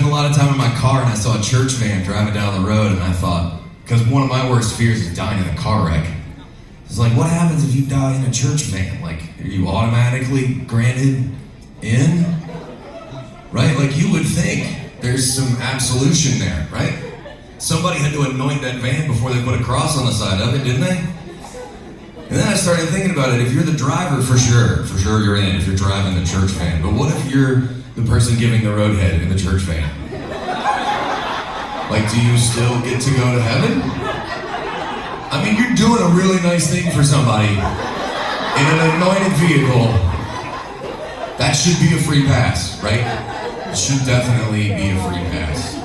spent a lot of time in my car and I saw a church van driving down the road and I thought, because one of my worst fears is dying in a car wreck. It's like, what happens if you die in a church van? Like, are you automatically granted in? Right? Like, you would think there's some absolution there, right? Somebody had to anoint that van before they put a cross on the side of it, didn't they? And then I started thinking about it. If you're the driver, for sure you're in if you're driving the church van. But what if you're the person giving the roadhead in the church van? Like, do you still get to go to heaven? I mean, you're doing a really nice thing for somebody in an anointed vehicle. That should be a free pass, right? It should definitely be a free pass.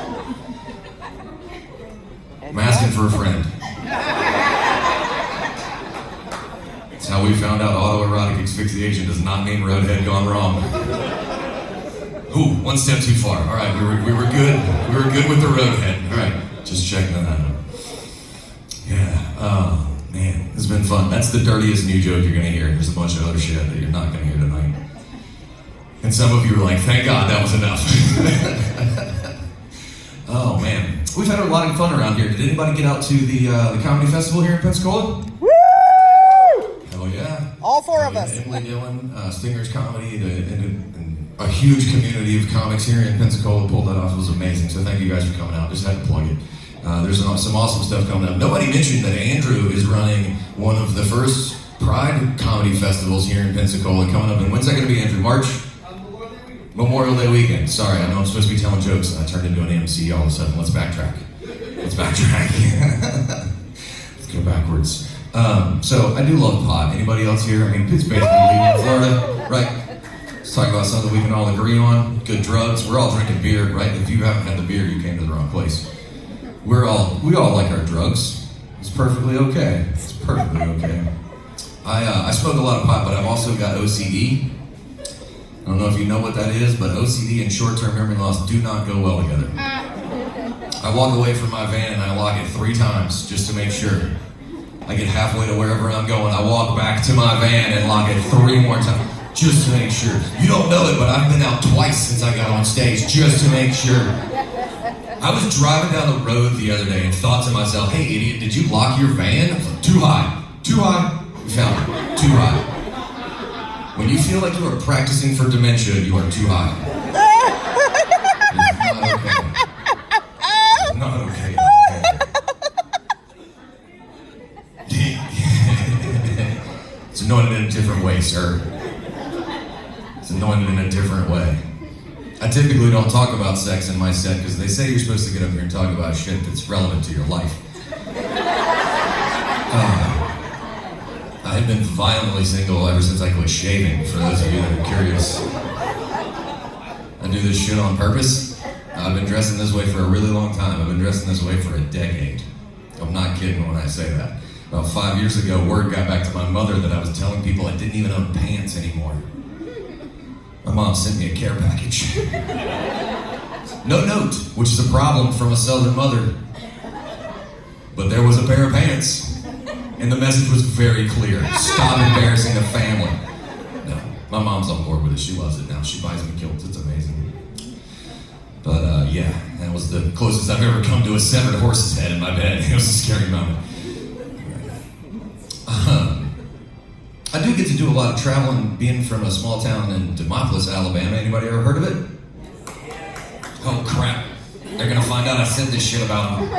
I'm asking for a friend. That's how we found out autoerotic asphyxiation does not mean roadhead gone wrong. Ooh, one step too far. All right, we were good. We were good with the roadhead. All right, just checking that out. Yeah, oh man, it's been fun. That's the dirtiest new joke you're gonna hear. There's a bunch of other shit that you're not gonna hear tonight. And some of you are like, thank God that was enough. Oh man, we've had a lot of fun around here. Did anybody get out to the comedy festival here in Pensacola? Woo! Hell yeah. All four of us. Emily Dillon, Stinger's Comedy, and a huge community of comics here in Pensacola pulled that off. It was amazing. So thank you guys for coming out. Just had to plug it. There's some awesome stuff coming up. Nobody mentioned that Andrew is running one of the first Pride comedy festivals here in Pensacola coming up. And when's that going to be, Andrew? March? Memorial Day weekend. Sorry, I know I'm supposed to be telling jokes and I turned into an MC all of a sudden. Let's backtrack. Let's go backwards. So I do love pot. Anybody else here? I mean, it's basically legal in Florida, right? Let's talk about something we can all agree on. Good drugs. We're all drinking beer, right? If you haven't had the beer, you came to the wrong place. We all like our drugs. It's perfectly okay. It's perfectly okay. I smoke a lot of pot, but I've also got OCD. I don't know if you know what that is, but OCD and short-term memory loss do not go well together. I walk away from my van and I lock it 3 times just to make sure. I get halfway to wherever I'm going, I walk back to my van and lock it 3 more times just to make sure. You don't know it, but I've been out twice since I got on stage just to make sure. I was driving down the road the other day and thought to myself, hey idiot, did you lock your van? I was like, too high. Too high. You found it. Too high. When you feel like you are practicing for dementia, you are too high. It's not okay. It's anointed in a different way, sir. It's anointed in a different way. I typically don't talk about sex in my set because they say you're supposed to get up here and talk about shit that's relevant to your life. I have been violently single ever since I quit shaving, for those of you that are curious. I do this shit on purpose. I've been dressing this way for a really long time. I've been dressing this way for a decade. I'm not kidding when I say that. About 5 years ago, word got back to my mother that I was telling people I didn't even own pants anymore. My mom sent me a care package. No note, which is a problem from a Southern mother. But there was a pair of pants. And the message was very clear. Stop embarrassing the family. No, my mom's on board with it. She loves it now. She buys me kilts. It's amazing. But yeah, that was the closest I've ever come to a severed horse's head in my bed. It was a scary moment. I do get to do a lot of traveling, being from a small town in Demopolis, Alabama. Anybody ever heard of it? Oh crap. They're gonna find out I said this shit about them.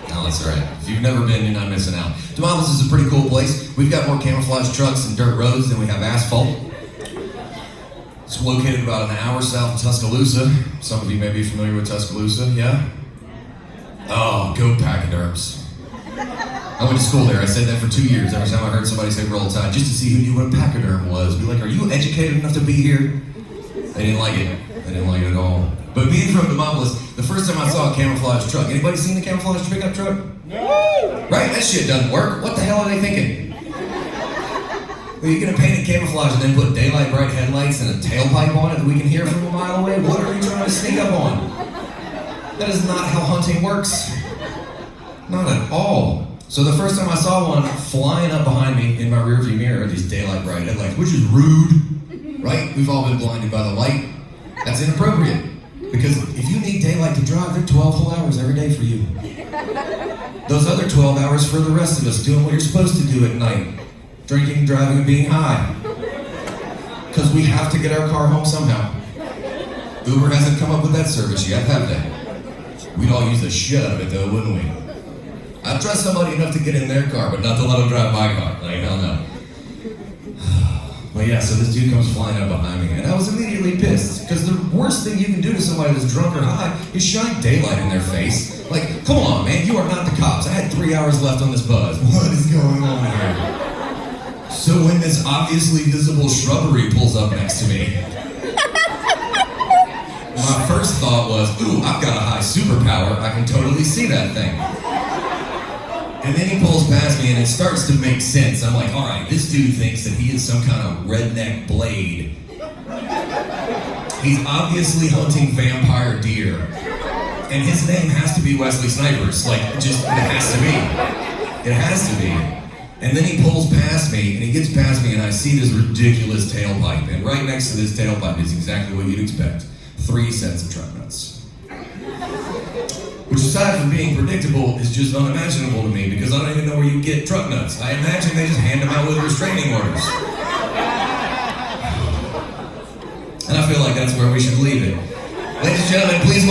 No, that's all right. If you've never been, you're not missing out. Demopolis is a pretty cool place. We've got more camouflage trucks and dirt roads than we have asphalt. It's located about an hour south of Tuscaloosa. Some of you may be familiar with Tuscaloosa, yeah? Oh, go pachyderms. I went to school there. I said that for 2 years. Every time I heard somebody say roll tide, just to see who knew what a pachyderm was. Be like, are you educated enough to be here? They didn't like it. They didn't like it at all. But being from Demopolis, the first time I saw a camouflage truck, anybody seen a camouflage pickup truck? No! Right? That shit doesn't work. What the hell are they thinking? Are you gonna paint it camouflage and then put daylight bright headlights and a tailpipe on it that we can hear from a mile away? What are you trying to sneak up on? That is not how hunting works. Not at all. So the first time I saw one flying up behind me in my rearview mirror, these daylight bright headlights, which is rude, right? We've all been blinded by the light. That's inappropriate. Because if you like to drive, they're 12 whole hours every day for you. Those other 12 hours for the rest of us, doing what you're supposed to do at night. Drinking, driving, and being high. Because we have to get our car home somehow. Uber hasn't come up with that service yet, have they? We'd all use the shit out of it though, wouldn't we? I'd trust somebody enough to get in their car, but not to let them drive my car. Like, hell no. Well, yeah, so this dude comes flying up behind me, and I was immediately pissed, because the worst thing you can do to somebody that's drunk or high is shine daylight in their face. Like, come on, man, you are not the cops. I had 3 hours left on this buzz. What is going on here? So when this obviously visible shrubbery pulls up next to me, my first thought was, ooh, I've got a high superpower. I can totally see that thing. And then he pulls past me and it starts to make sense. I'm like, all right, this dude thinks that he is some kind of redneck Blade. He's obviously hunting vampire deer. And his name has to be Wesley Snipers. Like, just, it has to be. It has to be. And then he pulls past me, and he gets past me, and I see this ridiculous tailpipe. And right next to this tailpipe is exactly what you'd expect. 3 sets of truck nuts. Which, aside from being predictable, is just unimaginable to me because I don't even know where you get truck nuts. I imagine they just hand them out with restraining orders. And I feel like that's where we should leave it. Ladies and gentlemen, please